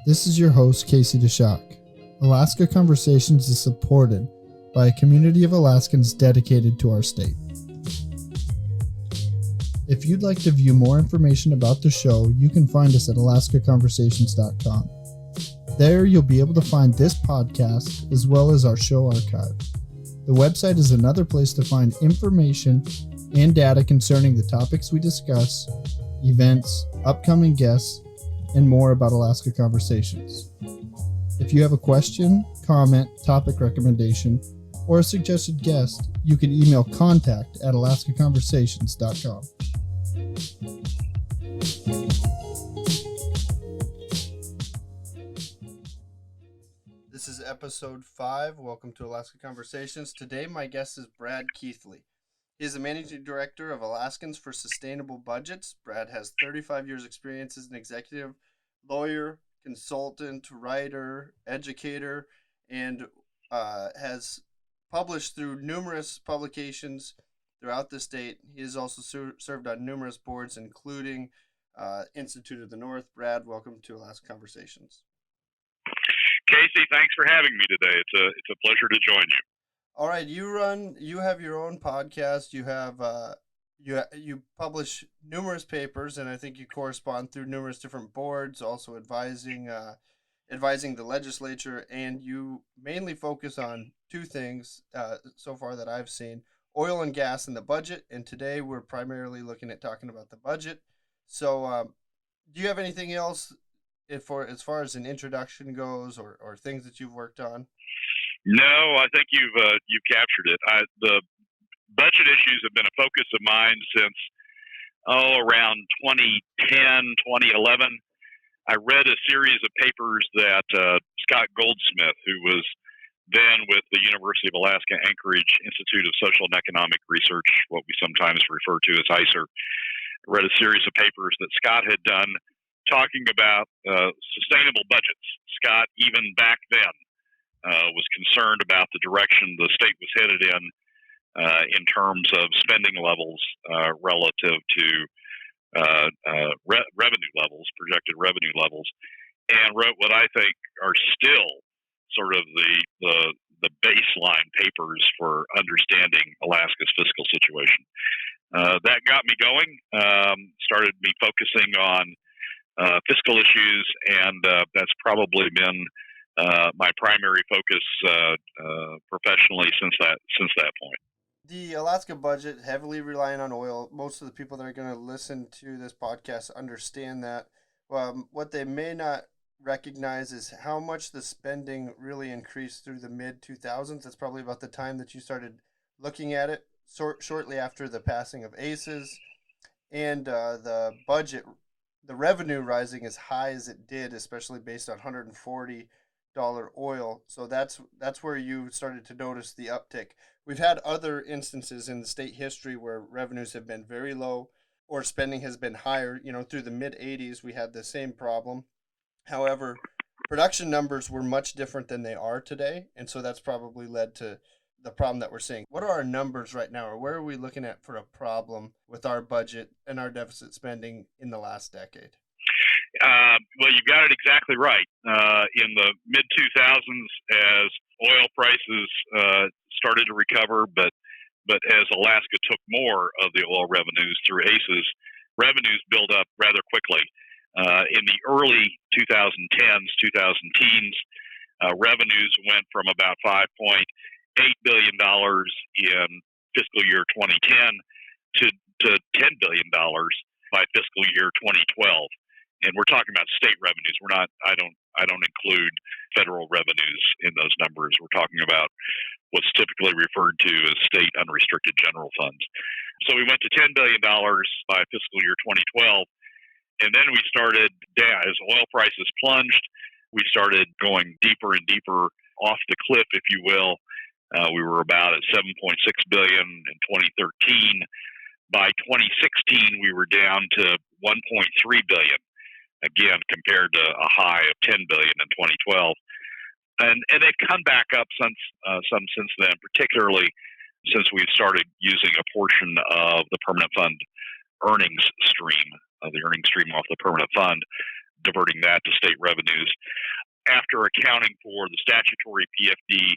This is your host, Casey DeShock. Alaska Conversations is supported by a community of Alaskans dedicated to our state. If you'd like to view more information about the show, you can find us at alaskaconversations.com. There, you'll be able to find this podcast as well as our show archive. The website is another place to find information and data concerning the topics we discuss, events, upcoming guests, and more about Alaska Conversations. If you have a question, comment, topic recommendation, or a suggested guest, you can email contact@alaskaconversations.com. This is episode 5. Welcome to Alaska Conversations. Today, my guest is Brad Keithley. He is the managing director of Alaskans for Sustainable Budgets. Brad has 35 years experience as an executive, lawyer, consultant, writer, educator, and has published through numerous publications throughout the state. He has also served on numerous boards, including Institute of the North. Brad, welcome to Alaska Conversations. Casey, thanks for having me today. It's a pleasure to join you. All right, you have your own podcast. You have you publish numerous papers, and I think you correspond through numerous different boards, also advising the legislature, and you mainly focus on two things so far that I've seen: oil and gas and the budget. And today we're primarily looking at talking about the budget. So, do you have anything else as far as an introduction goes, or things that you've worked on? No, I think you've captured it. The budget issues have been a focus of mine since around 2010, 2011. I read a series of papers that Scott Goldsmith, who was then with the University of Alaska Anchorage Institute of Social and Economic Research, what we sometimes refer to as ICER, read a series of papers that Scott had done talking about sustainable budgets. Scott, even back then, was concerned about the direction the state was headed in terms of spending levels relative to revenue levels, projected revenue levels, and wrote what I think are still sort of the baseline papers for understanding Alaska's fiscal situation. That got me going, started me focusing on fiscal issues, and that's probably been my primary focus professionally since that point. The Alaska budget heavily reliant on oil. Most of the people that are going to listen to this podcast understand that. What they may not recognize is how much the spending really increased through the mid-2000s. That's probably about the time that you started looking at it, shortly after the passing of ACEs, and the budget, the revenue rising as high as it did, especially based on $140 oil. So that's where you started to notice the uptick. We've had other instances in the state history where revenues have been very low or spending has been higher. Through the mid-'80s, we had the same problem. However, production numbers were much different than they are today, and so that's probably led to the problem that we're seeing. What are our numbers right now, or where are we looking at for a problem with our budget and our deficit spending in the last decade? Well, you got it exactly right. In the mid-2000s, as oil prices started to recover, but as Alaska took more of the oil revenues through ACEs, revenues built up rather quickly. In the early 2010s, 2010s, revenues went from about $5.8 billion in fiscal year 2010 to $10 billion by fiscal year 2012. And we're talking about state revenues. I don't include federal revenues in those numbers. We're talking about what's typically referred to as state unrestricted general funds. So we went to $10 billion by fiscal year 2012. And then we started, as oil prices plunged, we started going deeper and deeper off the cliff, if you will. We were about at $7.6 billion in 2013. By 2016, we were down to $1.3 billion. Again, compared to a high of $10 billion in 2012. And they've come back up since then, particularly since we've started using a portion of the permanent fund earnings stream, the earnings stream off the permanent fund, diverting that to state revenues. After accounting for the statutory PFD,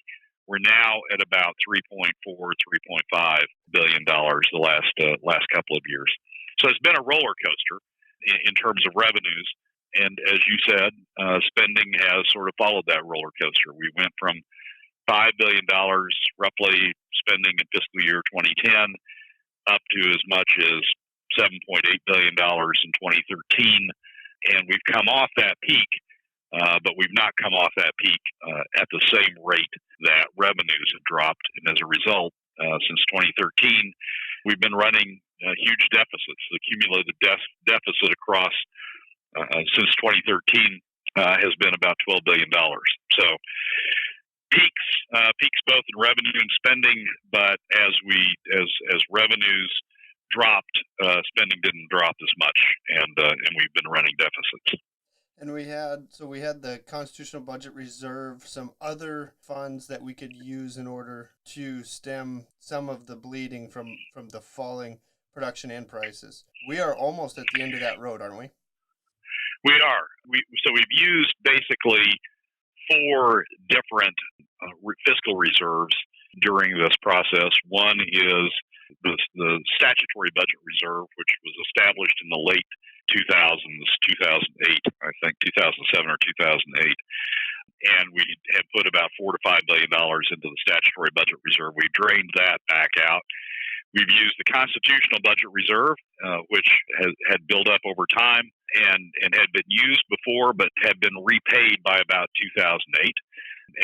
we're now at about $3.4, $3.5 billion the last couple of years. So it's been a roller coaster in terms of revenues. And as you said, spending has sort of followed that roller coaster. We went from $5 billion roughly spending in fiscal year 2010 up to as much as $7.8 billion in 2013. And we've come off that peak, but we've not come off that peak at the same rate that revenues have dropped. And as a result, since 2013, we've been running huge deficits. The cumulative deficit across since 2013 has been about $12 billion. So peaks both in revenue and spending, but as revenues dropped, spending didn't drop as much, and we've been running deficits. And we had the Constitutional Budget Reserve, some other funds that we could use in order to stem some of the bleeding from the falling production and prices. We are almost at the end of that road, aren't we? We are. So we've used basically 4 different fiscal reserves during this process. One is the statutory budget reserve, which was established in the late 2000s, 2008, I think 2007 or 2008. And we had put about $4 to $5 billion into the statutory budget reserve. We drained that back out. We've used the constitutional budget reserve, which had built up over time and had been used before, but had been repaid by about 2008.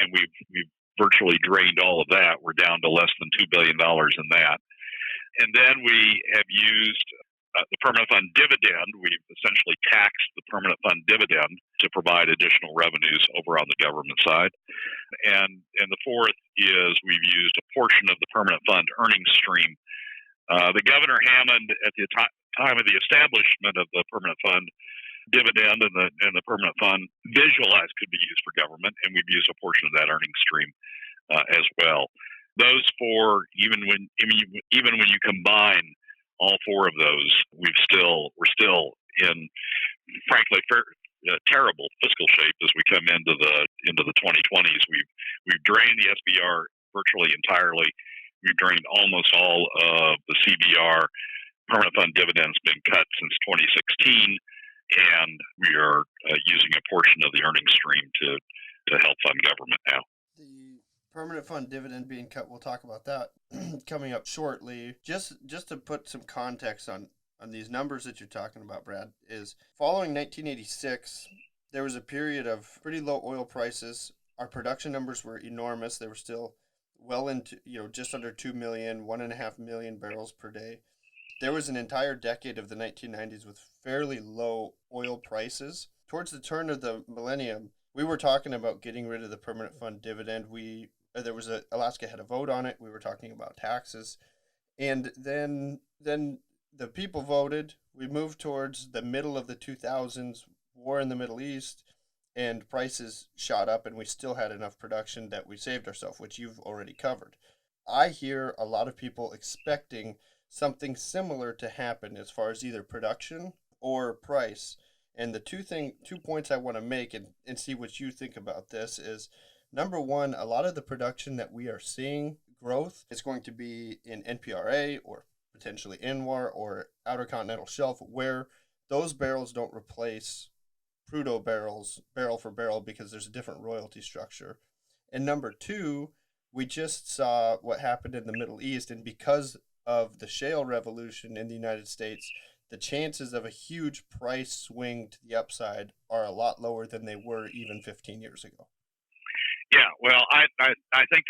And we've virtually drained all of that. We're down to less than $2 billion in that. And then we have used the permanent fund dividend. We've essentially taxed the permanent fund dividend to provide additional revenues over on the government side. And the fourth is we've used a portion of the permanent fund earnings stream. The Governor Hammond, at the time of the establishment of the permanent fund dividend and the permanent fund, visualized could be used for government, and we've used a portion of that earnings stream as well. Those 4, even when you combine all 4 of those, we're still in, frankly, terrible fiscal shape as we come into the 2020s. We've drained the SBR virtually entirely. We've drained almost all of the CBR. Permanent fund dividends been cut since 2016, and we are using a portion of the earnings stream to help fund government now. The permanent fund dividend being cut, we'll talk about that coming up shortly. Just to put some context on these numbers that you're talking about, Brad, is following 1986, there was a period of pretty low oil prices. Our production numbers were enormous. They were still well into, just under 2 million, 1.5 million barrels per day. There was an entire decade of the 1990s with fairly low oil prices. Towards the turn of the millennium, we were talking about getting rid of the permanent fund dividend. Alaska had a vote on it. We were talking about taxes. And then the people voted. We moved towards the middle of the 2000s, war in the Middle East, and prices shot up, and we still had enough production that we saved ourselves, which you've already covered. I hear a lot of people expecting something similar to happen as far as either production or price. And the two points I want to make and see what you think about this is, number one, a lot of the production that we are seeing growth is going to be in NPRA or potentially INWAR or Outer Continental Shelf, where those barrels don't replace Prudhoe barrels barrel for barrel because there's a different royalty structure. And number two, we just saw what happened in the Middle East, and because of the shale revolution in the United States, the chances of a huge price swing to the upside are a lot lower than they were even 15 years ago. Yeah, well, I think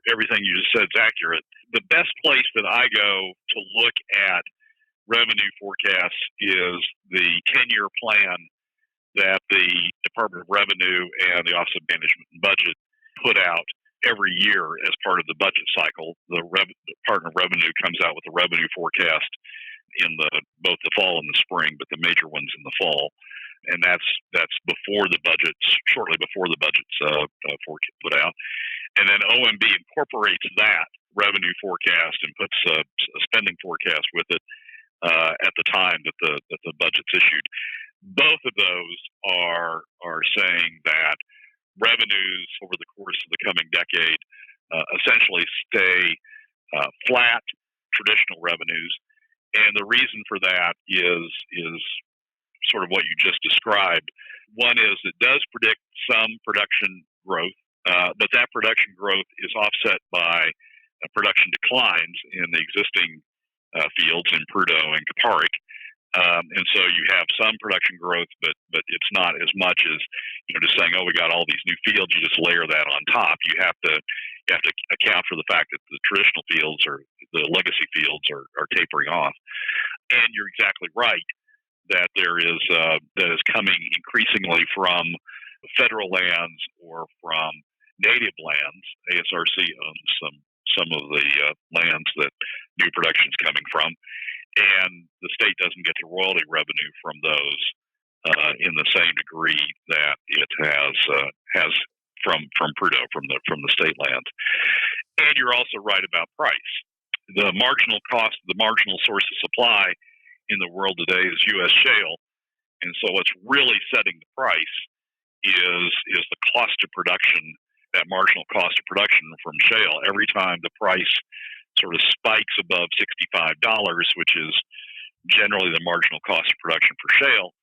everything you just said is accurate. The best place that I go to look at revenue forecasts is the 10-year plan that the Department of Revenue and the Office of Management and Budget put out every year as part of the budget cycle. The Department of Revenue comes out with a revenue forecast in both the fall and the spring, but the major one's in the fall, and that's shortly before the budget's put out. And then OMB incorporates that revenue forecast and puts a spending forecast with it at the time that the budget's issued. Both of those are saying that revenues over the course of the coming decade essentially stay flat, traditional revenues, and the reason for that is sort of what you just described. One is it does predict some production growth, but that production growth is offset by production declines in the existing fields in Prudhoe and Caparic. And so you have some production growth, but it's not as much as just saying, oh, we got all these new fields. You just layer that on top. You have to account for the fact that the traditional fields or the legacy fields are tapering off. And you're exactly right that that is coming increasingly from federal lands or from native lands. ASRC owns some of the lands that new production is coming from, and the state doesn't get the royalty revenue from those in the same degree that it has from Prudhoe, from the state land. And you're also right about price. The marginal cost, the marginal source of supply in the world today is U.S. shale, and so what's really setting the price is the cost of production, that marginal cost of production from shale. Every time the price sort of spikes above $65, which is generally the marginal cost of production for shale,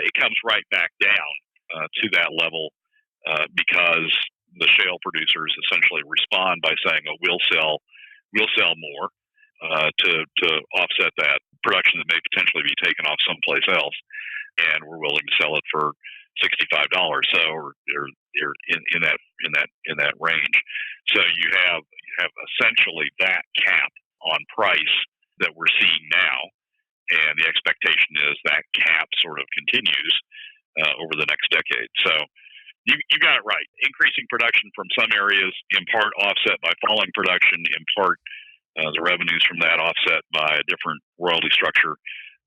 it comes right back down to that level because the shale producers essentially respond by saying, "Oh, we'll sell more to offset that production that may potentially be taken off someplace else, and we're willing to sell it for $65." So, or in that range. So you have essentially that cap on price that we're seeing now, and the expectation is that cap sort of continues over the next decade. So you got it right. Increasing production from some areas, in part offset by falling production, in part the revenues from that offset by a different royalty structure,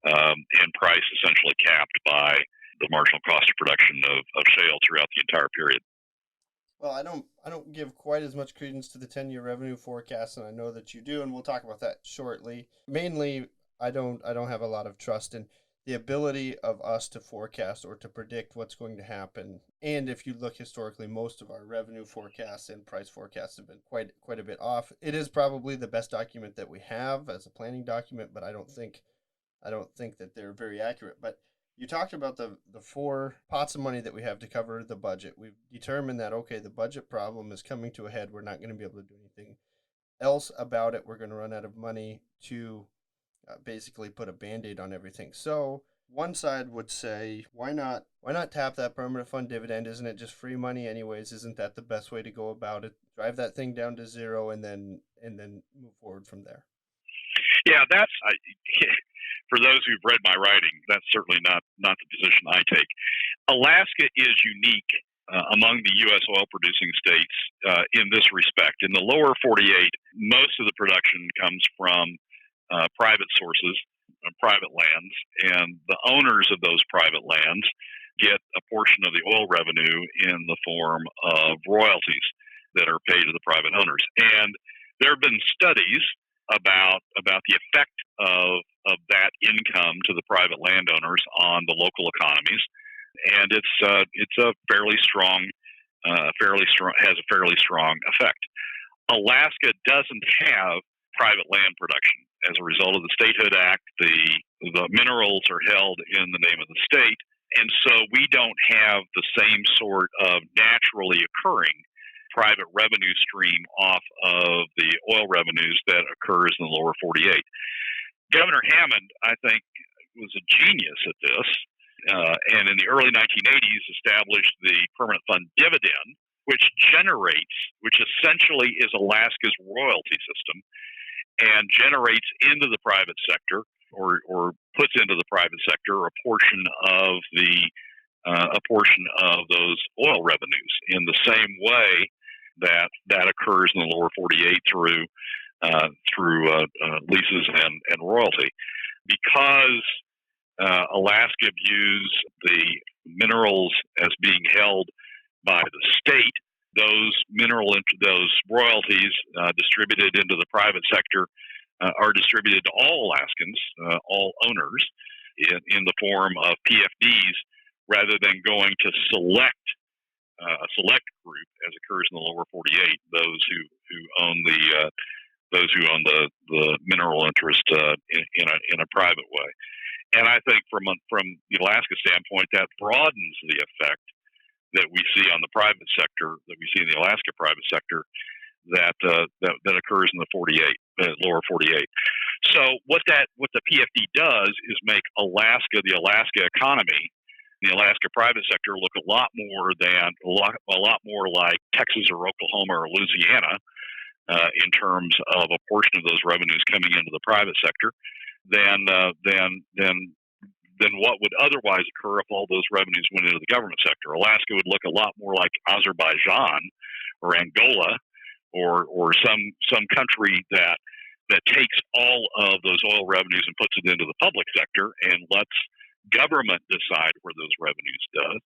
and price essentially capped by the marginal cost of production of shale throughout the entire period. Well, I don't give quite as much credence to the 10-year revenue forecast, and I know that you do, and we'll talk about that shortly. Mainly, I don't have a lot of trust in the ability of us to forecast or to predict what's going to happen. And if you look historically, most of our revenue forecasts and price forecasts have been quite a bit off. It is probably the best document that we have as a planning document, but I don't think that they're very accurate. But you talked about the 4 pots of money that we have to cover the budget. We've determined that, okay, the budget problem is coming to a head. We're not going to be able to do anything else about it. We're going to run out of money to basically put a Band-Aid on everything. So one side would say, why not tap that permanent fund dividend? Isn't it just free money anyways? Isn't that the best way to go about it? Drive that thing down to zero and then move forward from there. Yeah, for those who've read my writing, that's certainly not the position I take. Alaska is unique among the U.S. oil-producing states in this respect. In the lower 48, most of the production comes from private sources, private lands, and the owners of those private lands get a portion of the oil revenue in the form of royalties that are paid to the private owners. And there have been studies about the effect of that income to the private landowners on the local economies, and it's a fairly strong has a fairly strong effect. Alaska doesn't have private land production as a result of the Statehood Act. The minerals are held in the name of the state, and so we don't have the same sort of naturally occurring private revenue stream off of the oil revenues that occurs in the lower 48. Governor Hammond, I think, was a genius at this, and in the early 1980s established the permanent fund dividend, which essentially is Alaska's royalty system, and generates into the private sector or puts into the private sector a portion of those oil revenues in the same way that occurs in the lower 48 through leases and royalty. Because Alaska views the minerals as being held by the state, those royalties distributed into the private sector are distributed to all Alaskans, all owners, in the form of PFDs rather than going to a select group, as occurs in the lower 48, those who own the mineral interest in a private way. And I think from the Alaska standpoint, that broadens the effect that we see on the private sector, that we see in the Alaska private sector, that occurs in the lower 48. So what the PFD does is make the Alaska economy, the Alaska private sector, look a lot more like Texas or Oklahoma or Louisiana in terms of a portion of those revenues coming into the private sector than what would otherwise occur if all those revenues went into the government sector. Alaska would look a lot more like Azerbaijan or Angola or some country that takes all of those oil revenues and puts it into the public sector and lets government decide where those revenues go.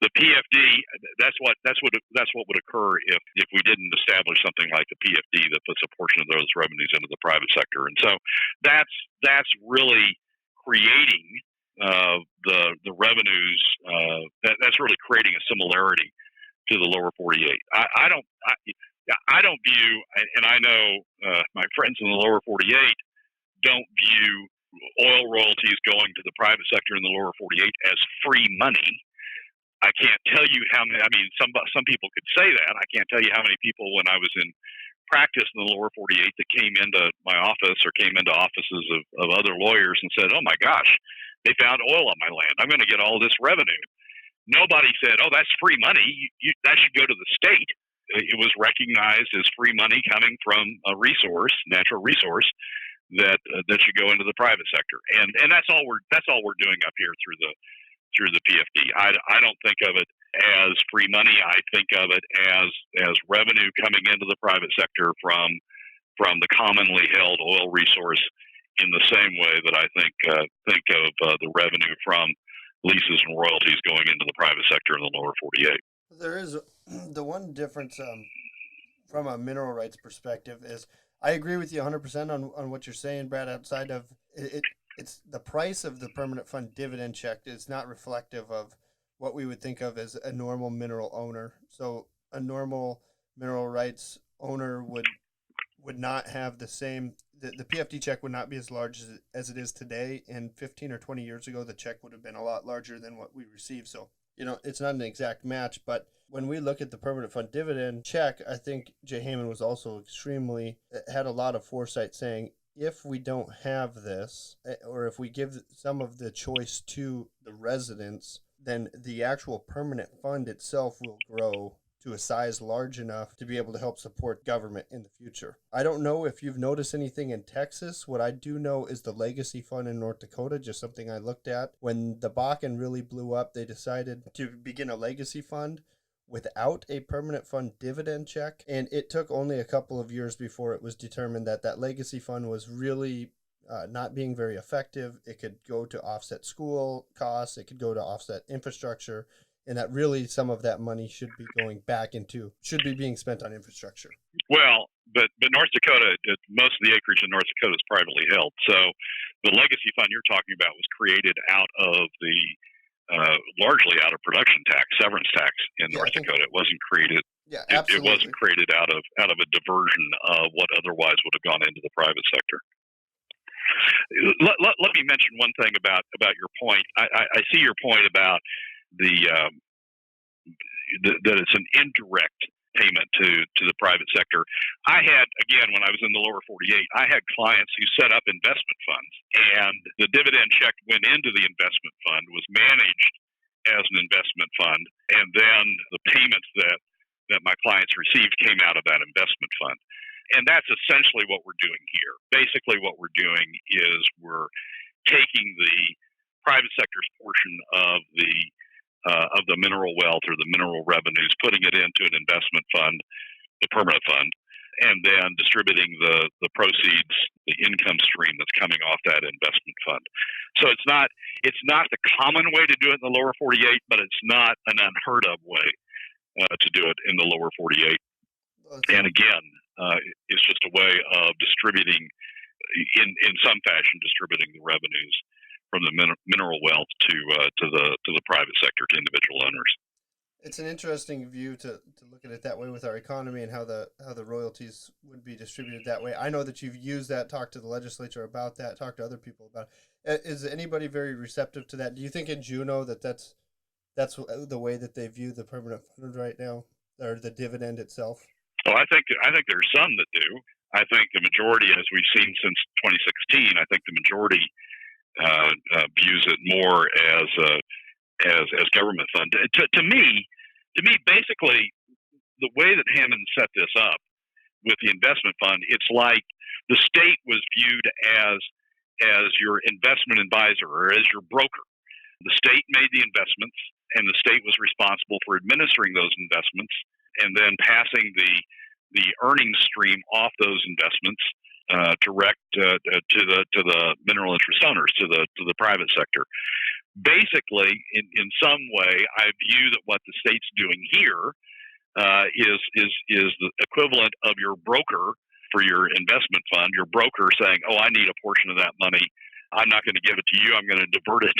The PFD, that's what would occur if we didn't establish something like the PFD that puts a portion of those revenues into the private sector. And so that's really creating the revenues. That's really creating a similarity to the lower 48. I don't view, and I know my friends in the lower 48 don't view oil royalties going to the private sector in the lower 48 as free money. I can't tell you how many. I mean, some people could say that. I can't tell you how many people, when I was in practice in the lower 48, that came into my office or came into offices of other lawyers and said, "Oh my gosh, they found oil on my land. I'm going to get all this revenue." Nobody said, "Oh, that's free money. That should go to the state." It was recognized as free money coming from a natural resource that should go into the private sector, and that's all we're doing up here through the PFD. I don't think of it as free money. I think of it as revenue coming into the private sector from the commonly held oil resource, in the same way that I think of the revenue from leases and royalties going into the private sector in the lower 48. There is the one difference from a mineral rights perspective is I agree with you 100% on what you're saying, Brad. Outside of it, it's the price of the permanent fund dividend check is not reflective of what we would think of as a normal mineral owner. So a normal mineral rights owner would not have the same. The PFD check would not be as large as it is today. And 15 or 20 years ago, the check would have been a lot larger than what we receive. So, it's not an exact match. But when we look at the permanent fund dividend check, I think Jay Heyman was also had a lot of foresight, saying, if we don't have this, or if we give some of the choice to the residents, then the actual permanent fund itself will grow to a size large enough to be able to help support government in the future. I don't know if you've noticed anything in Texas. What I do know is the legacy fund in North Dakota, just something I looked at. When the Bakken really blew up, they decided to begin a legacy fund without a permanent fund dividend check. And it took only a couple of years before it was determined that legacy fund was really not being very effective. It could go to offset school costs. It could go to offset infrastructure. And that really some of that money should be being spent on infrastructure. Well, but North Dakota, most of the acreage in North Dakota is privately held. So the legacy fund you're talking about was created out of largely out of production tax, severance tax in North Dakota. It wasn't created. Yeah, absolutely. It wasn't created out of a diversion of what otherwise would have gone into the private sector. Let me mention one thing about your point. I see your point about that it's an indirect payment to the private sector. I had, again, when I was in the lower 48, I had clients who set up investment funds, and the dividend check went into the investment fund, was managed as an investment fund, and then the payments that my clients received came out of that investment fund. And that's essentially what we're doing here. Basically, what we're doing is we're taking the private sector's portion of the mineral wealth or the mineral revenues, putting it into an investment fund, the permanent fund, and then distributing the proceeds, the income stream that's coming off that investment fund. So it's not the common way to do it in the lower 48, but it's not an unheard of way to do it in the lower 48. And again, it's just a way of distributing, in some fashion, distributing the revenues from the mineral wealth to the private sector, to individual owners. It's an interesting view to look at it that way with our economy and how the royalties would be distributed that way. I know that you've used that, talked to the legislature about that, talked to other people about it. Is anybody very receptive to that? Do you think in Juneau that's the way that they view the permanent fund right now, or the dividend itself? Well, I think there's some that do. I think the majority, as we've seen since 2016, I think the majority views it more as government fund. To me, basically, the way that Hammond set this up with the investment fund, it's like the state was viewed as your investment advisor or as your broker. The state made the investments, and the state was responsible for administering those investments and then passing the earnings stream off those investments direct to the mineral interest owners, to the private sector. Basically, in some way, I view that what the state's doing here is the equivalent of your broker for your investment fund. Your broker saying, "Oh, I need a portion of that money. I'm not going to give it to you. I'm going to divert it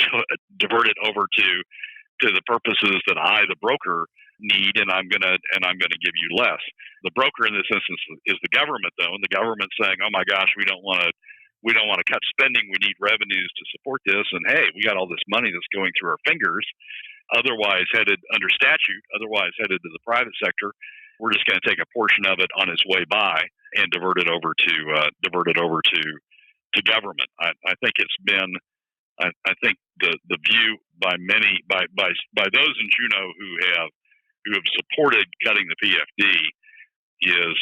over to the purposes that I, the broker, need, and I'm going to give you less." The broker in this instance is the government, though, and the government saying, "Oh my gosh, we don't want to cut spending. We need revenues to support this, and hey, we got all this money that's going through our fingers, otherwise headed under statute, otherwise headed to the private sector. We're just going to take a portion of it on its way by and divert it over to government." I think it's been. I think the view by those in Juneau who have supported cutting the PFD is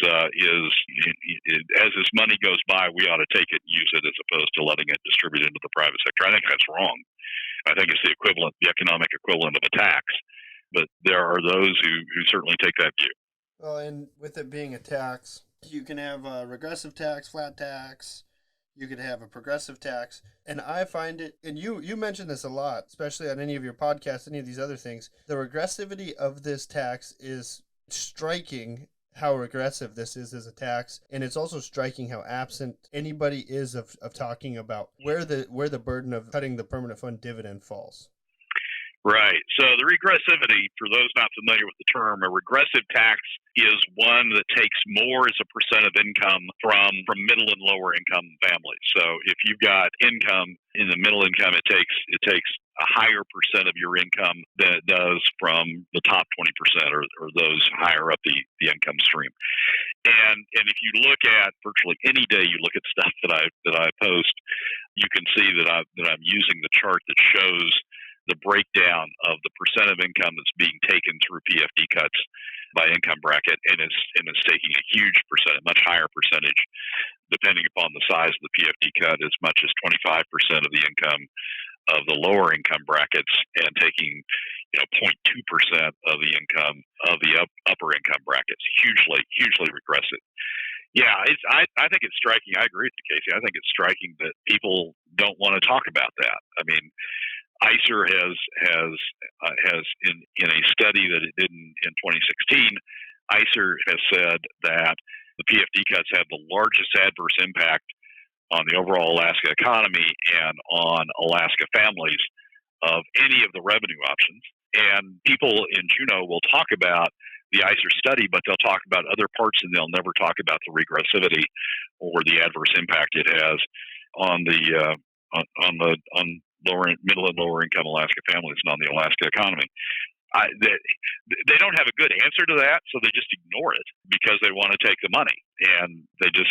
as this money goes by, we ought to take it and use it as opposed to letting it distribute into the private sector. I think that's wrong. I think it's the economic equivalent of a tax. But there are those who certainly take that view. Well, and with it being a tax, you can have a regressive tax, flat tax. You could have a progressive tax. And I find it, and you mentioned this a lot, especially on any of your podcasts, any of these other things, the regressivity of this tax is striking how regressive this is as a tax. And it's also striking how absent anybody is of talking about where the burden of cutting the permanent fund dividend falls. Right. So the regressivity, for those not familiar with the term, a regressive tax is one that takes more as a percent of income from middle and lower income families. So if you've got income in the middle income, it takes a higher percent of your income than it does from the top 20% or those higher up the income stream. And if you look at virtually any day you look at stuff that I post, you can see that I'm using the chart that shows the breakdown of the percent of income that's being taken through PFD cuts by income bracket, and it's taking a huge percent, a much higher percentage, depending upon the size of the PFD cut, as much as 25% of the income of the lower income brackets, and taking 0.2% of the income of the upper income brackets. Hugely regressive. Yeah, I think it's striking. I agree with you, Casey. I think it's striking that people don't want to talk about that. I mean, ICER has in a study that it did in 2016, ICER has said that the PFD cuts have the largest adverse impact on the overall Alaska economy and on Alaska families of any of the revenue options. And people in Juneau will talk about the ICER study, but they'll talk about other parts, and they'll never talk about the regressivity or the adverse impact it has on middle and lower income Alaska families and on the Alaska economy. They don't have a good answer to that, so they just ignore it because they want to take the money, and they just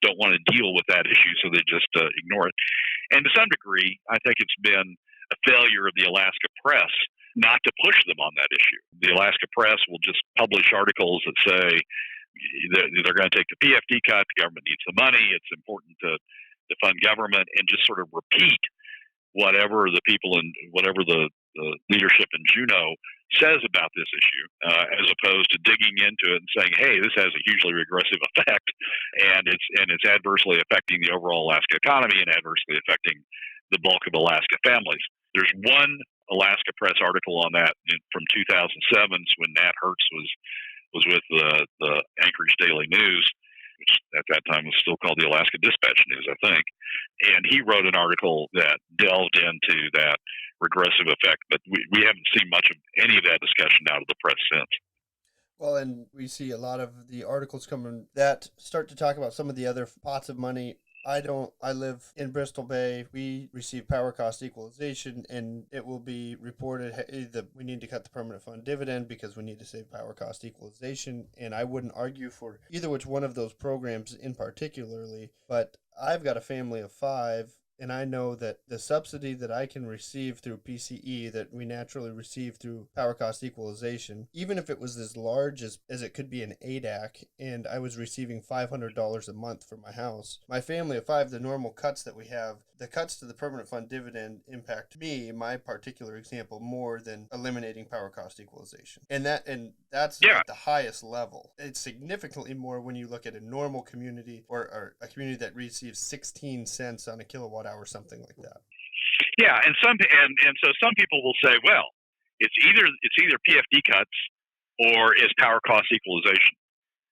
don't want to deal with that issue, so they just ignore it. And to some degree, I think it's been a failure of the Alaska press not to push them on that issue. The Alaska press will just publish articles that say they're going to take the PFD cut, the government needs the money, it's important to fund government, and just sort of repeat whatever the leadership in Juneau says about this issue, as opposed to digging into it and saying, "Hey, this has a hugely regressive effect, and it's adversely affecting the overall Alaska economy and adversely affecting the bulk of Alaska families." There's one Alaska Press article on that from 2007 when Nat Hertz was with the Anchorage Daily News, which at that time was still called the Alaska Dispatch News, I think. And he wrote an article that delved into that regressive effect, but we haven't seen much of any of that discussion out of the press since. Well, and we see a lot of the articles coming that start to talk about some of the other pots of money. I live in Bristol Bay. We receive power cost equalization, and it will be reported that we need to cut the permanent fund dividend because we need to save power cost equalization. And I wouldn't argue for either which one of those programs in particularly, but I've got a family of 5, and I know that the subsidy that I can receive through PCE that we naturally receive through power cost equalization, even if it was as large as it could be an ADAC, and I was receiving $500 a month for my house, my family of 5, the normal cuts that we have, the cuts to the permanent fund dividend impact me, my particular example, more than eliminating power cost equalization. And that's at the highest level. It's significantly more when you look at a normal community or a community that receives 16 cents on a kilowatt hour, something like that. Yeah, and so some people will say, well, it's either PFD cuts or it's power cost equalization,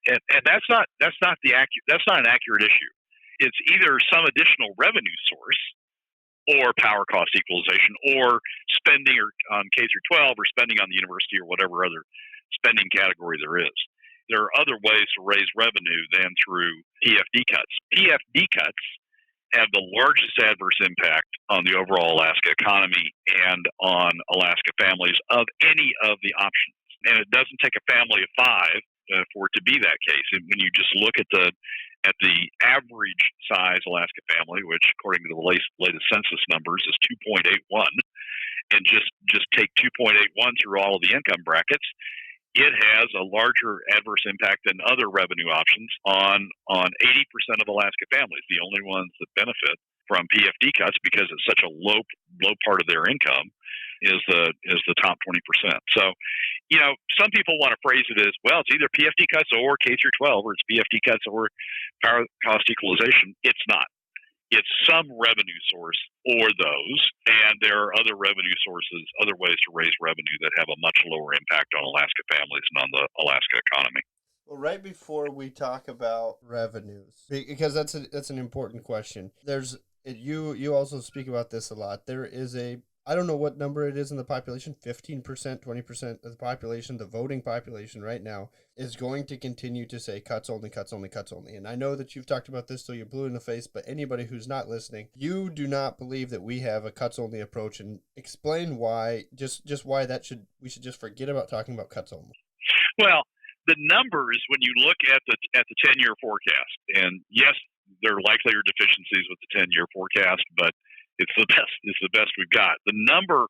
and that's not an accurate issue. It's either some additional revenue source or power cost equalization or spending on K through 12 or spending on the university or whatever other spending category there is. There are other ways to raise revenue than through PFD cuts. PFD cuts have the largest adverse impact on the overall Alaska economy and on Alaska families of any of the options. And it doesn't take a family of 5 for it to be that case. And when you just look at the average size Alaska family, which according to the latest census numbers is 2.81, and just take 2.81 through all of the income brackets, it has a larger adverse impact than other revenue options on 80% of Alaska families. The only ones that benefit from PFD cuts, because it's such a low part of their income, is the top 20%. So, some people want to phrase it as, well, it's either PFD cuts or K through 12, or it's PFD cuts or power cost equalization. It's not. It's some revenue source or those, and there are other revenue sources, other ways to raise revenue that have a much lower impact on Alaska families and on the Alaska economy. Well, right before we talk about revenues, because that's an important question. You also speak about this a lot. There is I don't know what number it is in the population, 15%, 20% of the population, the voting population right now, is going to continue to say cuts only, cuts only, cuts only. And I know that you've talked about this till you're blue in the face, but anybody who's not listening, you do not believe that we have a cuts only approach, and explain why, just why we should just forget about talking about cuts only. Well, the numbers, when you look at the 10-year forecast, and yes, there likely are deficiencies with the 10-year forecast, but it's the best we've got. The number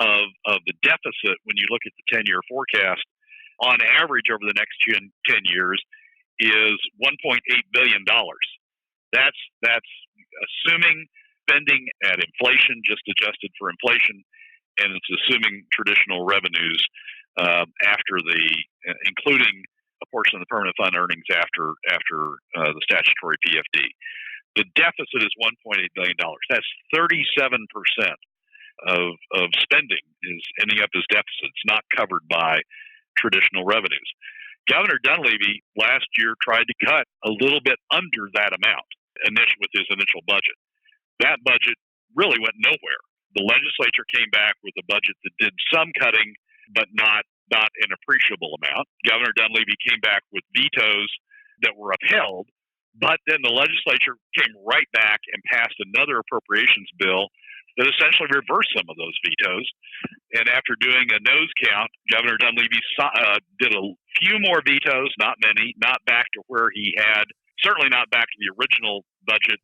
of the deficit, when you look at the 10-year forecast, on average over the next 10 years is $1.8 billion. That's assuming spending at inflation, just adjusted for inflation, and it's assuming traditional revenues including a portion of the permanent fund earnings after the statutory PFD. The deficit is $1.8 billion. That's 37% of spending is ending up as deficits, not covered by traditional revenues. Governor Dunleavy last year tried to cut a little bit under that amount with his initial budget. That budget really went nowhere. The legislature came back with a budget that did some cutting, but not an appreciable amount. Governor Dunleavy came back with vetoes that were upheld, but then the legislature came right back and passed another appropriations bill that essentially reversed some of those vetoes. And after doing a nose count, Governor Dunleavy did a few more vetoes, not many, not back to where he had, certainly not back to the original budget,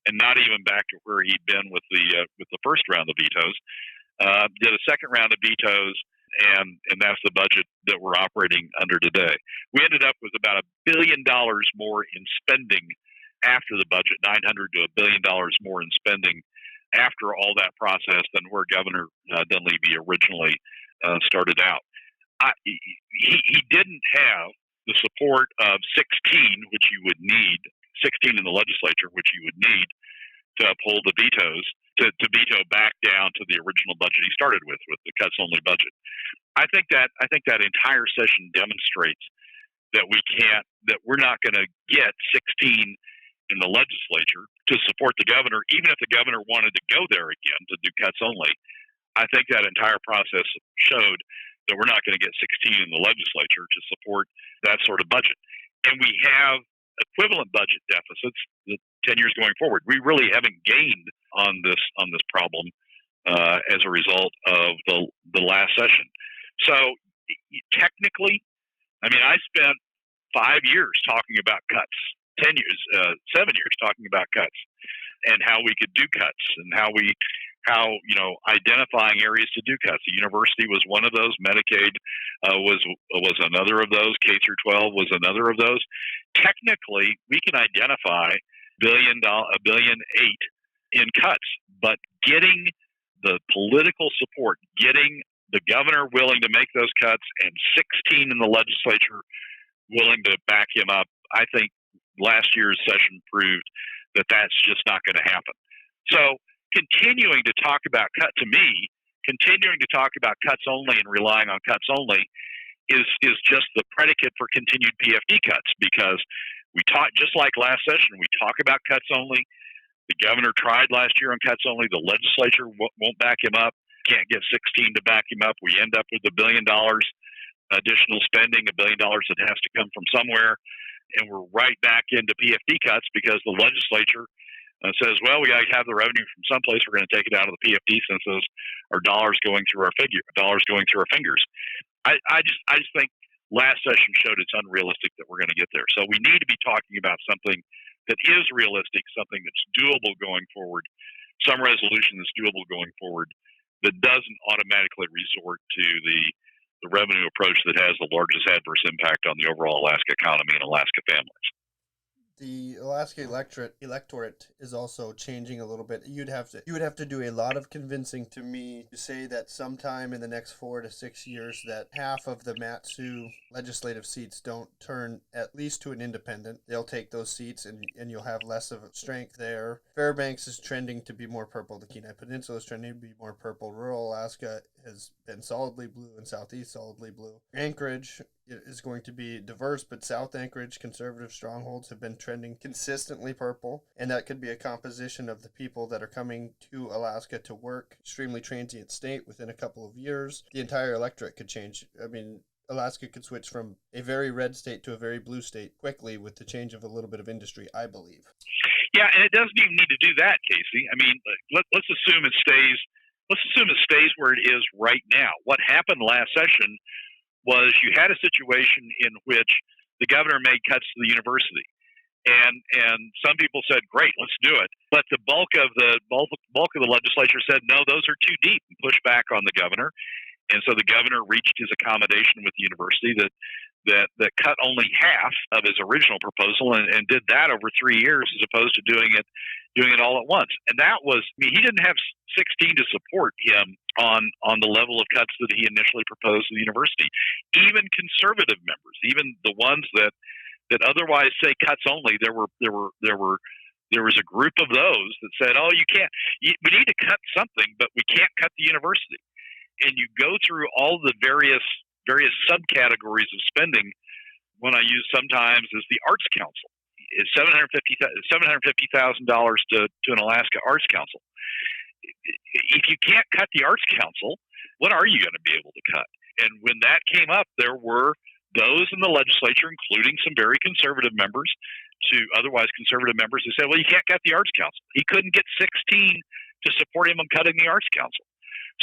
and not even back to where he'd been with the first round of vetoes. Did a second round of vetoes, and that's the budget that we're operating under today. We ended up with about $1 billion more in spending after the budget, $900 to $1 billion more in spending after all that process than where Governor Dunleavy originally started out. He didn't have the support of 16, which you would need, 16 in the legislature, which you would need to uphold the vetoes, to veto back down to the original budget he started with the cuts only budget. I think that entire session demonstrates that we're not going to get 16 in the legislature to support the governor, even if the governor wanted to go there again to do cuts only. I think that entire process showed that we're not going to get 16 in the legislature to support that sort of budget. And we have equivalent budget deficits the 10 years going forward. We really haven't gained on this problem as a result of the last session. So technically, I mean, I spent 5 years talking about cuts, 10 years, 7 years talking about cuts, and how we could do cuts, and how identifying areas to do cuts. The university was one of those. Medicaid was another of those. K through 12 was another of those. Technically, we can identify $1.8 billion in cuts, but getting the political support, getting the governor willing to make those cuts, and 16 in the legislature willing to back him up, I think last year's session proved that that's just not going to happen. So continuing to talk about cuts only and relying on cuts only is just the predicate for continued PFD cuts, because we talk, just like last session, we talk about cuts only. The governor tried last year on cuts only. The legislature won't back him up. Can't get 16 to back him up. We end up with $1 billion additional spending, $1 billion that has to come from somewhere. And we're right back into PFD cuts because the legislature says, well, we got to have the revenue from someplace. We're going to take it out of the PFD since those are dollars going through our fingers. I just think last session showed it's unrealistic that we're going to get there. So we need to be talking about something that is realistic, something that's doable going forward, some resolution that's doable going forward that doesn't automatically resort to the revenue approach that has the largest adverse impact on the overall Alaska economy and Alaska families. The Alaska electorate is also changing a little bit. You would have to do a lot of convincing to me to say that sometime in the next 4 to 6 years that half of the Mat-Su legislative seats don't turn at least to an independent. They'll take those seats and you'll have less of a strength there. Fairbanks is trending to be more purple. The Kenai Peninsula is trending to be more purple. Rural Alaska has been solidly blue, and Southeast solidly blue. Anchorage is going to be diverse, but South Anchorage conservative strongholds have been trending consistently purple, and that could be a composition of the people that are coming to Alaska to work. Extremely transient state. Within a couple of years, the entire electorate could change. I mean, Alaska could switch from a very red state to a very blue state quickly with the change of a little bit of industry, I believe. Yeah, and it doesn't even need to do that, Casey. I mean, let's assume it stays. Let's assume it stays where it is right now. What happened last session was you had a situation in which the governor made cuts to the university, and some people said, "Great, let's do it." But the bulk of the legislature said, "No, those are too deep," and pushed back on the governor. And so the governor reached his accommodation with the university that cut only half of his original proposal and did that over 3 years as opposed to doing it all at once. And that was, I mean, he didn't have 16 to support him on the level of cuts that he initially proposed to the university. Even conservative members, even the ones that otherwise say cuts only, there was a group of those that said, "Oh, we need to cut something, but we can't cut the university." And you go through all the various subcategories of spending. One I use sometimes is the Arts Council. It's $750,000 to an Alaska Arts Council. If you can't cut the Arts Council, what are you going to be able to cut? And when that came up, there were those in the legislature, including some very conservative members, to otherwise conservative members, who said, "Well, you can't cut the Arts Council." He couldn't get 16 to support him on cutting the Arts Council.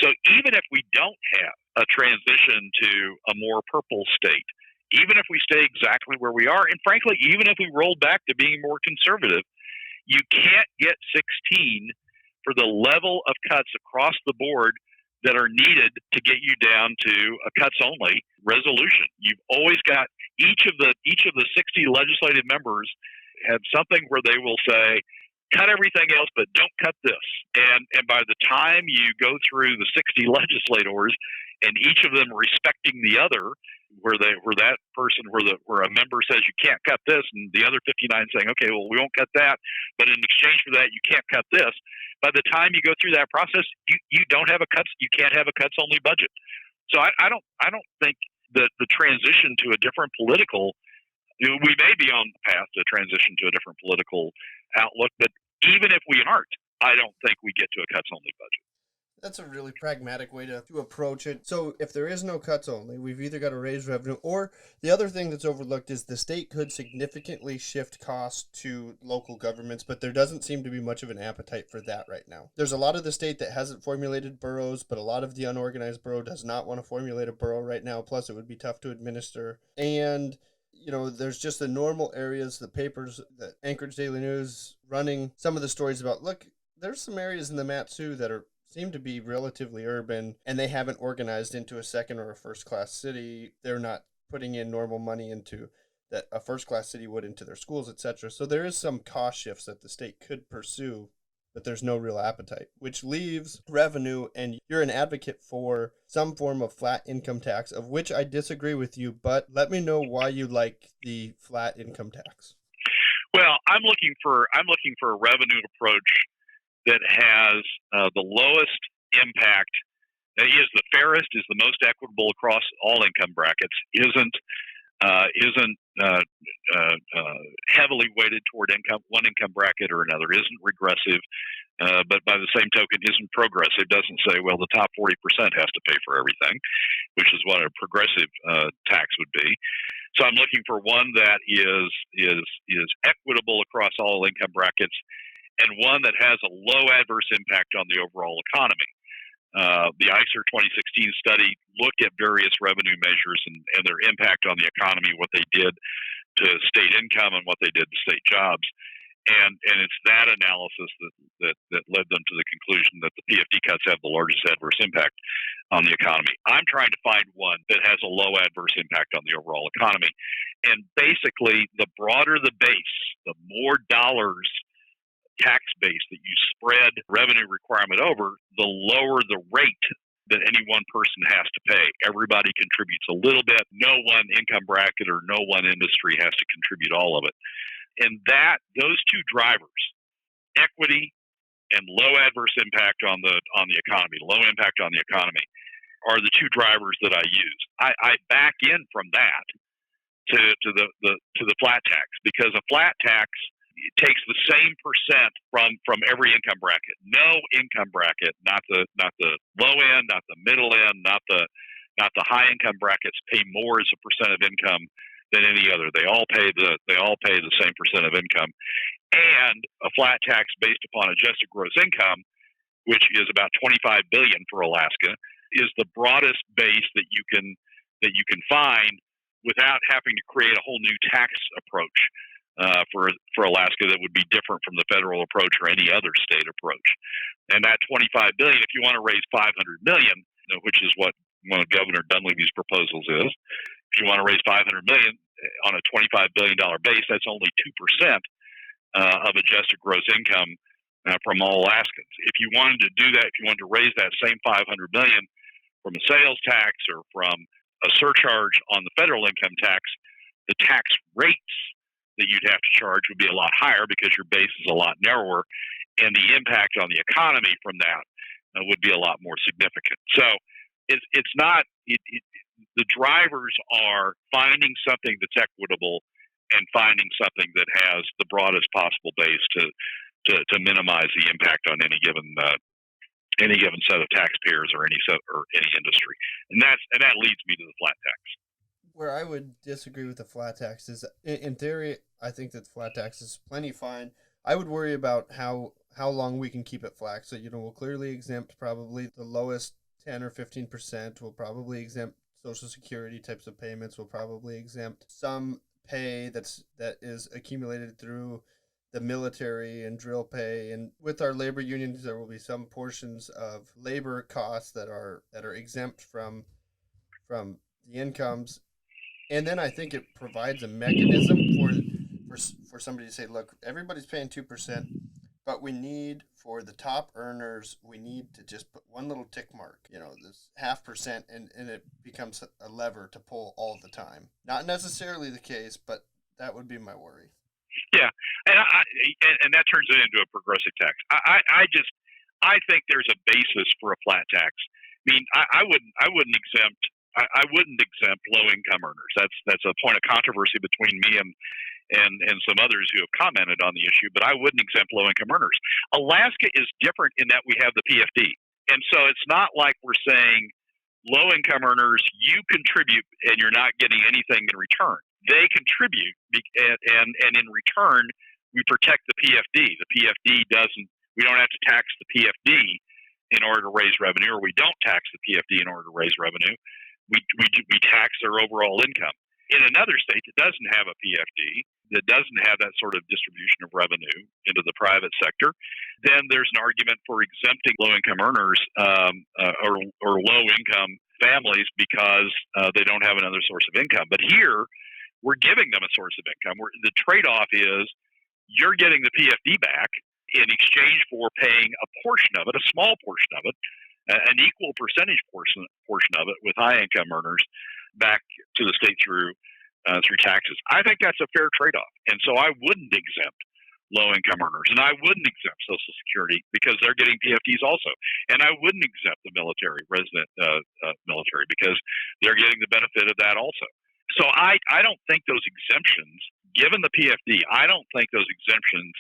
So even if we don't have a transition to a more purple state, even if we stay exactly where we are, and frankly, even if we roll back to being more conservative, you can't get 16 for the level of cuts across the board that are needed to get you down to a cuts only resolution. You've always got each of the 60 legislative members have something where they will say, cut everything else, but don't cut this. And by the time you go through the 60 legislators and each of them respecting the other, where a member says you can't cut this, and the other 59 saying, "Okay, well, we won't cut that, but in exchange for that, you can't cut this." By the time you go through that process, you can't have a cuts only budget. So I don't think that the transition to a different political We may be on the path to transition to a different political outlook, but even if we aren't, I don't think we get to a cuts only budget. That's a really pragmatic way to approach it. So if there is no cuts only, we've either got to raise revenue, or the other thing that's overlooked is the state could significantly shift costs to local governments, but there doesn't seem to be much of an appetite for that right now. There's a lot of the state that hasn't formulated boroughs, but a lot of the unorganized borough does not want to formulate a borough right now. Plus, it would be tough to administer. And there's just the normal areas, the papers, the Anchorage Daily News running some of the stories about, look, there's some areas in the Mat-Su that seem to be relatively urban, and they haven't organized into a second or a first-class city. They're not putting in normal money into that a first-class city would into their schools, etc. So there is some cost shifts that the state could pursue, but there's no real appetite, which leaves revenue, and you're an advocate for some form of flat income tax, of which I disagree with you, but let me know why you like the flat income tax. Well, I'm looking for a revenue approach that has the lowest impact, is the fairest, is the most equitable across all income brackets, isn't heavily weighted toward one income bracket or another, isn't regressive, but by the same token isn't progressive. Doesn't say, well, the top 40% has to pay for everything, which is what a progressive tax would be. So I'm looking for one that is equitable across all income brackets, and one that has a low adverse impact on the overall economy. The ICER 2016 study looked at various revenue measures and their impact on the economy, what they did to state income and what they did to state jobs. And it's that analysis that led them to the conclusion that the PFD cuts have the largest adverse impact on the economy. I'm trying to find one that has a low adverse impact on the overall economy. And basically, the broader the base, the more dollars tax base that you spread revenue requirement over, the lower the rate that any one person has to pay. Everybody contributes a little bit. No one income bracket or no one industry has to contribute all of it. And those two drivers, equity and low adverse impact on the economy, low impact on the economy, are the two drivers that I use. I back in from that to the flat tax, because a flat tax takes the same percent from every income bracket. No income bracket, not the low end, not the middle end, not the high income brackets pay more as a percent of income than any other. They all pay the same percent of income. And a flat tax based upon adjusted gross income, which is about $25 billion for Alaska, is the broadest base that you can find without having to create a whole new tax approach for Alaska that would be different from the federal approach or any other state approach. And that $25 billion, if you want to raise $500 million, which is what one of Governor Dunleavy's proposals is, if you want to raise $500 million on a $25 billion base, that's only 2% of adjusted gross income from all Alaskans. If you wanted to do that, if you wanted to raise that same $500 million from a sales tax or from a surcharge on the federal income tax, the tax rates that you'd have to charge would be a lot higher because your base is a lot narrower, and the impact on the economy from that would be a lot more significant. So it's not the drivers are finding something that's equitable and finding something that has the broadest possible base to minimize the impact on any given set of taxpayers or any industry, and that leads me to the flat tax. Where I would disagree with the flat tax is, in theory, I think that the flat tax is plenty fine. I would worry about how long we can keep it flat. So, we'll clearly exempt probably the lowest 10 or 15%. We'll probably exempt Social Security types of payments. We'll probably exempt some pay that is accumulated through the military and drill pay. And with our labor unions, there will be some portions of labor costs that are exempt from the incomes. And then I think it provides a mechanism for somebody to say, look, everybody's paying 2%, but we need, for the top earners, we need to just put one little tick mark, this 0.5%, and it becomes a lever to pull all the time. Not necessarily the case, but that would be my worry. Yeah, and that turns it into a progressive tax. I think there's a basis for a flat tax. I mean, I wouldn't exempt I wouldn't exempt low-income earners. That's a point of controversy between me and some others who have commented on the issue, but I wouldn't exempt low-income earners. Alaska is different in that we have the PFD. And so it's not like we're saying low-income earners, you contribute and you're not getting anything in return. They contribute, and in return, we protect the PFD. The PFD doesn't, we don't have to tax the PFD in order to raise revenue, or we don't tax the PFD in order to raise revenue. We tax their overall income. In another state that doesn't have a PFD, that doesn't have that sort of distribution of revenue into the private sector, then there's an argument for exempting low-income earners or low-income families because they don't have another source of income. But here, we're giving them a source of income. The trade-off is you're getting the PFD back in exchange for paying a portion of it, a small portion of it, an equal percentage portion of it with high-income earners back to the state through taxes. I think that's a fair trade-off, and so I wouldn't exempt low-income earners, and I wouldn't exempt Social Security because they're getting PFDs also, and I wouldn't exempt the resident military, because they're getting the benefit of that also. So I don't think those exemptions, given the PFD, I don't think those exemptions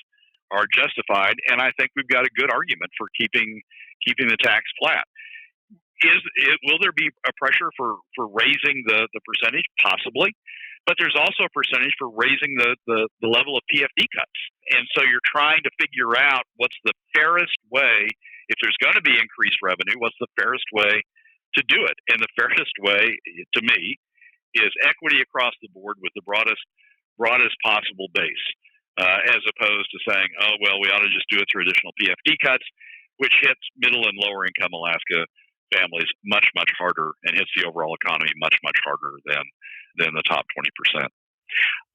are justified, and I think we've got a good argument for keeping the tax flat. Will there be a pressure for raising the percentage? Possibly. But there's also a percentage for raising the level of PFD cuts. And so you're trying to figure out what's the fairest way, if there's going to be increased revenue, what's the fairest way to do it? And the fairest way, to me, is equity across the board with the broadest possible base, as opposed to saying, oh, well, we ought to just do it through additional PFD cuts, which hits middle and lower income Alaska families much, much harder and hits the overall economy much, much harder than the top 20%.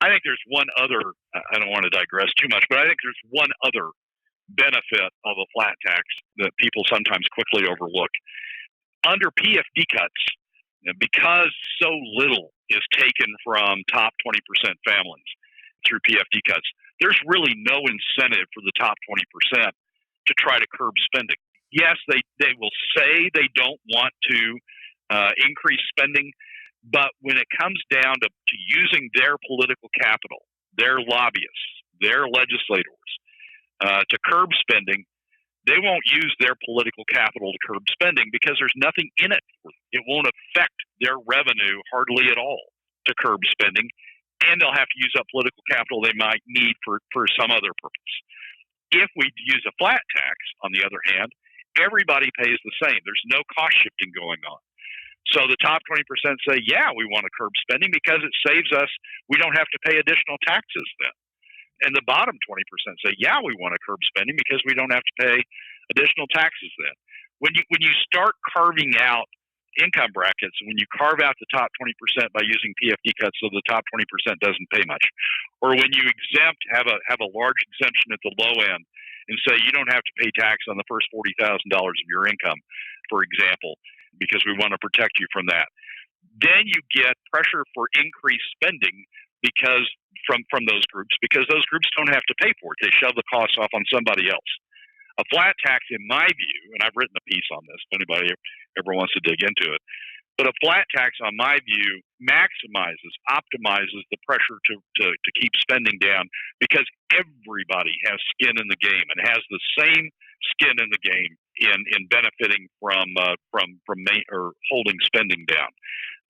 I think there's one other, I don't want to digress too much, but I think there's one other benefit of a flat tax that people sometimes quickly overlook. Under PFD cuts, because so little is taken from top 20% families through PFD cuts, there's really no incentive for the top 20% to try to curb spending. Yes, they will say they don't want to increase spending, but when it comes down to using their political capital, their lobbyists, their legislators, to curb spending, they won't use their political capital to curb spending because there's nothing in it for them. It won't affect their revenue hardly at all to curb spending, and they'll have to use up political capital they might need for some other purpose. If we use a flat tax, on the other hand, everybody pays the same. There's no cost shifting going on. So the top 20% say, yeah, we want to curb spending because it saves us. We don't have to pay additional taxes then. And the bottom 20% say, yeah, we want to curb spending because we don't have to pay additional taxes then. When you start carving out income brackets, when you carve out the top 20% by using PFD cuts so the top 20% doesn't pay much, or when you have a large exemption at the low end and say you don't have to pay tax on the first $40,000 of your income, for example, because we want to protect you from that, then you get pressure for increased spending because from those groups, because those groups don't have to pay for it. They shove the costs off on somebody else. A flat tax, in my view, and I've written a piece on this if anybody ever wants to dig into it, but a flat tax, on my view, optimizes the pressure to keep spending down because everybody has skin in the game and has the same skin in the game in benefiting from holding spending down.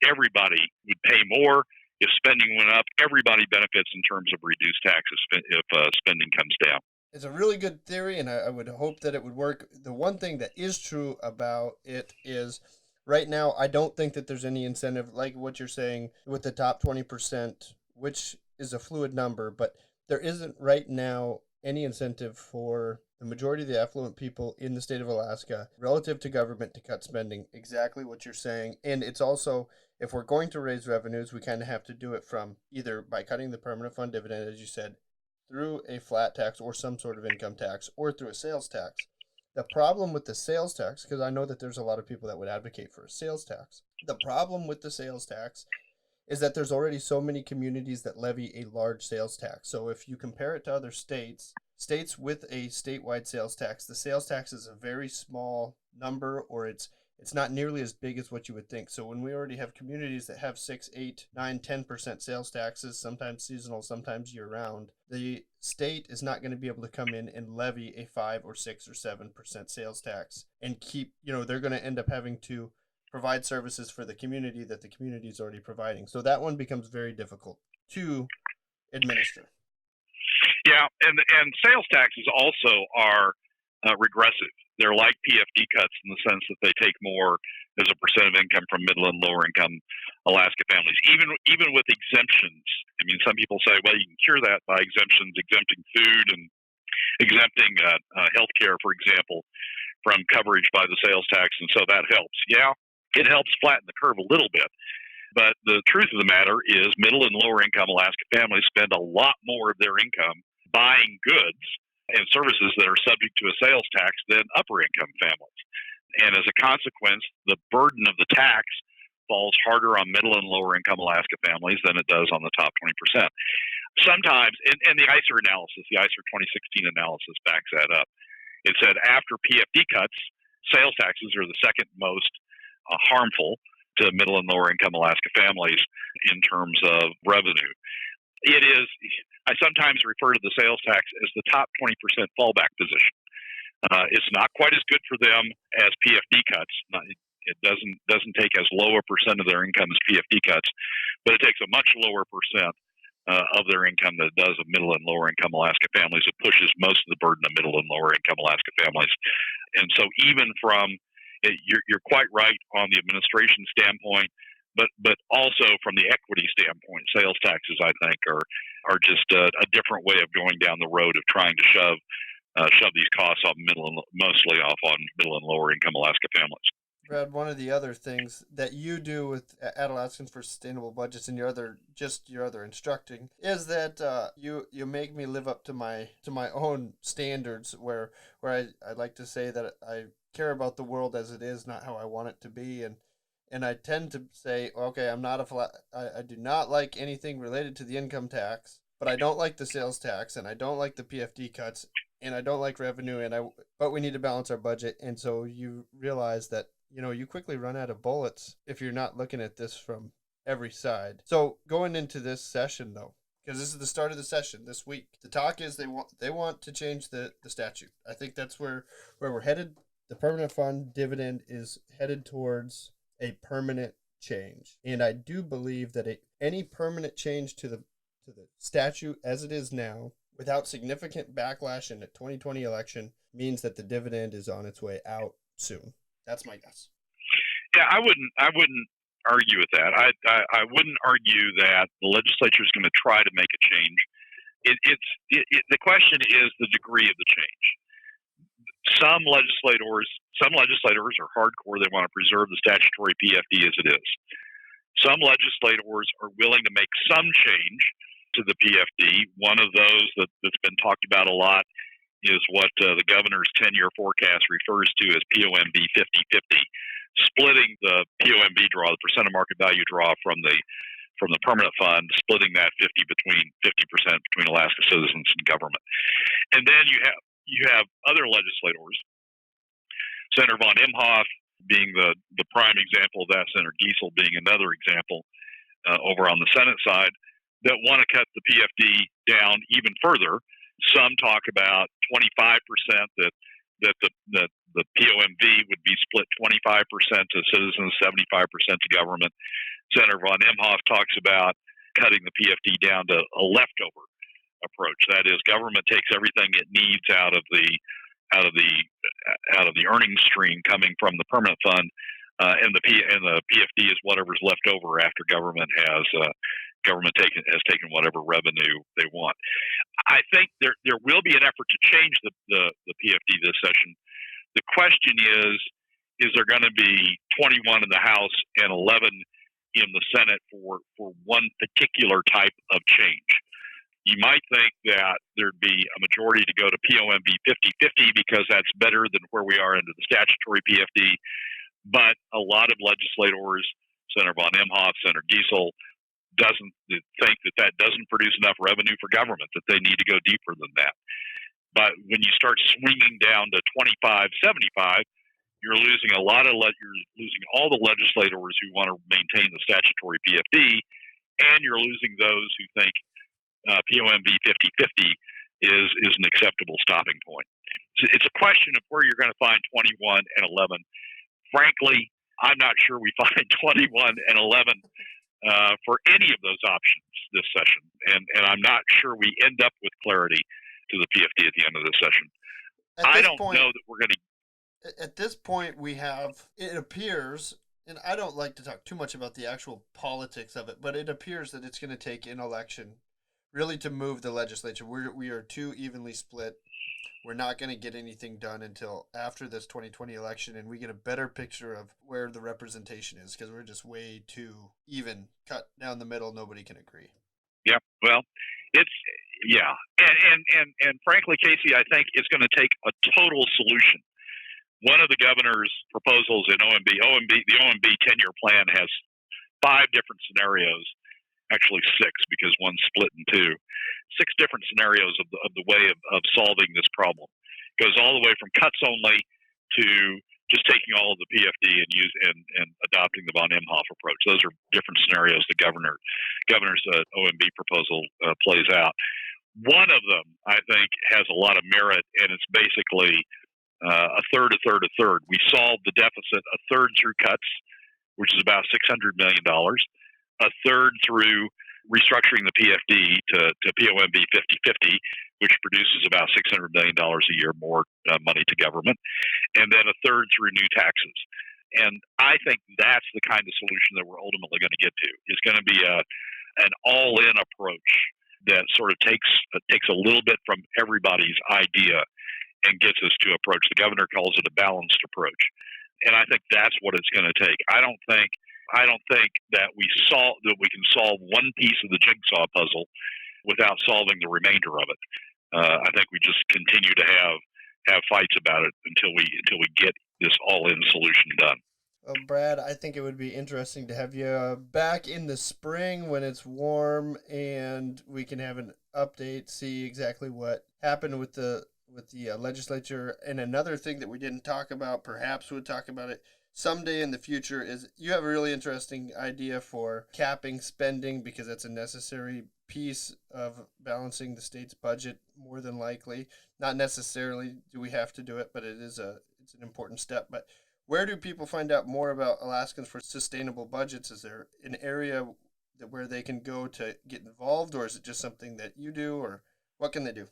Everybody would pay more if spending went up. Everybody benefits in terms of reduced taxes if spending comes down. It's a really good theory, and I would hope that it would work. The one thing that is true about it is right now, I don't think that there's any incentive, like what you're saying, with the top 20%, which is a fluid number, but there isn't right now any incentive for the majority of the affluent people in the state of Alaska relative to government to cut spending. Exactly what you're saying. And it's also, if we're going to raise revenues, we kind of have to do it from either by cutting the permanent fund dividend, as you said, through a flat tax or some sort of income tax, or through a sales tax. The problem with the sales tax, because I know that there's a lot of people that would advocate for a sales tax, the problem with the sales tax is that there's already so many communities that levy a large sales tax. So if you compare it to other states with a statewide sales tax, the sales tax is a very small number, or it's it's not nearly as big as what you would think. So when we already have communities that have 6, 8, 9, 10% sales taxes, sometimes seasonal, sometimes year round, the state is not going to be able to come in and levy a 5 or 6 or 7% sales tax and keep, they're going to end up having to provide services for the community that the community is already providing. So that one becomes very difficult to administer. Yeah, and sales taxes also are regressive. They're like PFD cuts in the sense that they take more as a percent of income from middle and lower income Alaska families. Even with exemptions, I mean, some people say, well, you can cure that by exemptions, exempting food and exempting health care, for example, from coverage by the sales tax, and so that helps. Yeah, it helps flatten the curve a little bit. But the truth of the matter is middle and lower income Alaska families spend a lot more of their income buying goods and services that are subject to a sales tax than upper income families. And as a consequence, the burden of the tax falls harder on middle and lower income Alaska families than it does on the top 20%. Sometimes, and the ICER analysis, the ICER 2016 analysis backs that up. It said after PFD cuts, sales taxes are the second most harmful to middle and lower income Alaska families in terms of revenue. It is, I sometimes refer to the sales tax as the top 20% fallback position. It's not quite as good for them as PFD cuts. It doesn't take as low a percent of their income as PFD cuts, but it takes a much lower percent of their income that it does of middle and lower income Alaska families. It pushes most of the burden of middle and lower income Alaska families. And so even from, you're quite right on the administration standpoint, but also from the equity standpoint, sales taxes, I think, are just a different way of going down the road of trying to shove these costs off mostly off on middle and lower income Alaska families. Brad, one of the other things that you do with Adalaskans for Sustainable Budgets and your other instructing is that you make me live up to my own standards where I like to say that I care about the world as it is, not how I want it to be, and I tend to say, okay, I do not like anything related to the income tax, but I don't like the sales tax, and I don't like the PFD cuts, and I don't like revenue, but we need to balance our budget. And so you realize that, you quickly run out of bullets if you're not looking at this from every side. So going into this session, though, because this is the start of the session this week, the talk is they want to change the statute. I think that's where we're headed. The permanent fund dividend is headed towards a permanent change. And I do believe that any permanent change to the statute as it is now, without significant backlash in the 2020 election, means that the dividend is on its way out soon. That's my guess. Yeah, I wouldn't argue with that. I wouldn't argue that the legislature is going to try to make a change. The question is the degree of the change. Some legislators are hardcore. They want to preserve the statutory PFD as it is. Some legislators are willing to make some change to the PFD. One of those that's been talked about a lot is what the governor's 10-year forecast refers to as POMV 50-50, splitting the POMV draw, the percent of market value draw from the permanent fund, splitting that 50% between Alaska citizens and government. And then you have other legislators, Senator von Imhoff being the prime example of that, Senator Keithley being another example over on the Senate side, that want to cut the PFD down even further. Some talk about 25%, that the POMV would be split 25% to citizens, 75% to government. Senator von Imhoff talks about cutting the PFD down to a leftover approach. That is, government takes everything it needs out of the earnings stream coming from the permanent fund, and the PFD is whatever's left over after government has taken whatever revenue they want. I think there will be an effort to change the PFD this session. The question is there going to be 21 in the House and 11 in the Senate for one particular type of change? You might think that there'd be a majority to go to POMV 50-50 because that's better than where we are under the statutory PFD. But a lot of legislators, Senator von Imhoff, Senator Keithley, doesn't think that doesn't produce enough revenue for government, that they need to go deeper than that. But when you start swinging down to 25-75, you're losing you're losing all the legislators who want to maintain the statutory PFD, and you're losing those who think POMV 50/50 is an acceptable stopping point. It's a question of where you're going to find 21 and 11. Frankly, I'm not sure we find 21 and 11 for any of those options this session, and I'm not sure we end up with clarity to the PFD at the end of this session. I don't know that we're going to. At this point, it appears, and I don't like to talk too much about the actual politics of it, but it appears that it's going to take an election really to move the legislature. We are too evenly split. We're not going to get anything done until after this 2020 election, and we get a better picture of where the representation is, because we're just way too even, cut down the middle. Nobody can agree. Yeah, well, and frankly, Casey, I think it's going to take a total solution. One of the governor's proposals in the OMB 10-year plan has 5 different scenarios, actually 6 because one's split in 2. 6 different scenarios of the way of solving this problem. It goes all the way from cuts only to just taking all of the PFD and adopting the von Imhoff approach. Those are different scenarios the governor's OMB proposal plays out. One of them, I think, has a lot of merit, and it's basically a third. We solve the deficit a third through cuts, which is about $600 million, a third through restructuring the PFD to POMV 50/50, which produces about $600 million a year more money to government, and then a third through new taxes. And I think that's the kind of solution that we're ultimately going to get to. It's going to be an all-in approach that sort of takes a little bit from everybody's idea and gets us to approach. The governor calls it a balanced approach, and I think that's what it's going to take. I don't think that we can solve one piece of the jigsaw puzzle without solving the remainder of it. I think we just continue to have fights about it until we get this all-in solution done. Well, Brad, I think it would be interesting to have you back in the spring when it's warm and we can have an update, see exactly what happened with the legislature. And another thing that we didn't talk about, perhaps we'll talk about it someday in the future, is you have a really interesting idea for capping spending, because that's a necessary piece of balancing the state's budget, more than likely. Not necessarily do we have to do it, but it's an important step. But where do people find out more about Alaskans for Sustainable Budgets? Is there an area where they can go to get involved, or is it just something that you do, or what can they do?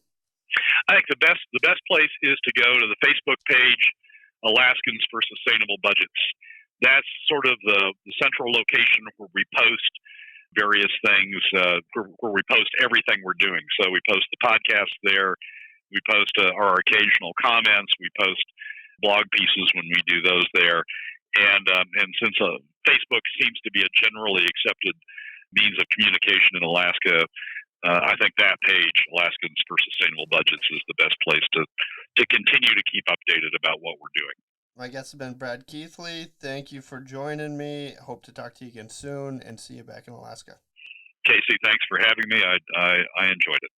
I think the best place is to go to the Facebook page, Alaskans for Sustainable Budgets. That's sort of the central location where we post various things, where we post everything we're doing. So we post the podcast there. We post our occasional comments. We post blog pieces when we do those there. And since Facebook seems to be a generally accepted means of communication in Alaska, I think that page, Alaskans for Sustainable Budgets, is the best place to continue to keep updated about what we're doing. My guest has been Brad Keithley. Thank you for joining me. Hope to talk to you again soon and see you back in Alaska. Casey, thanks for having me. I enjoyed it.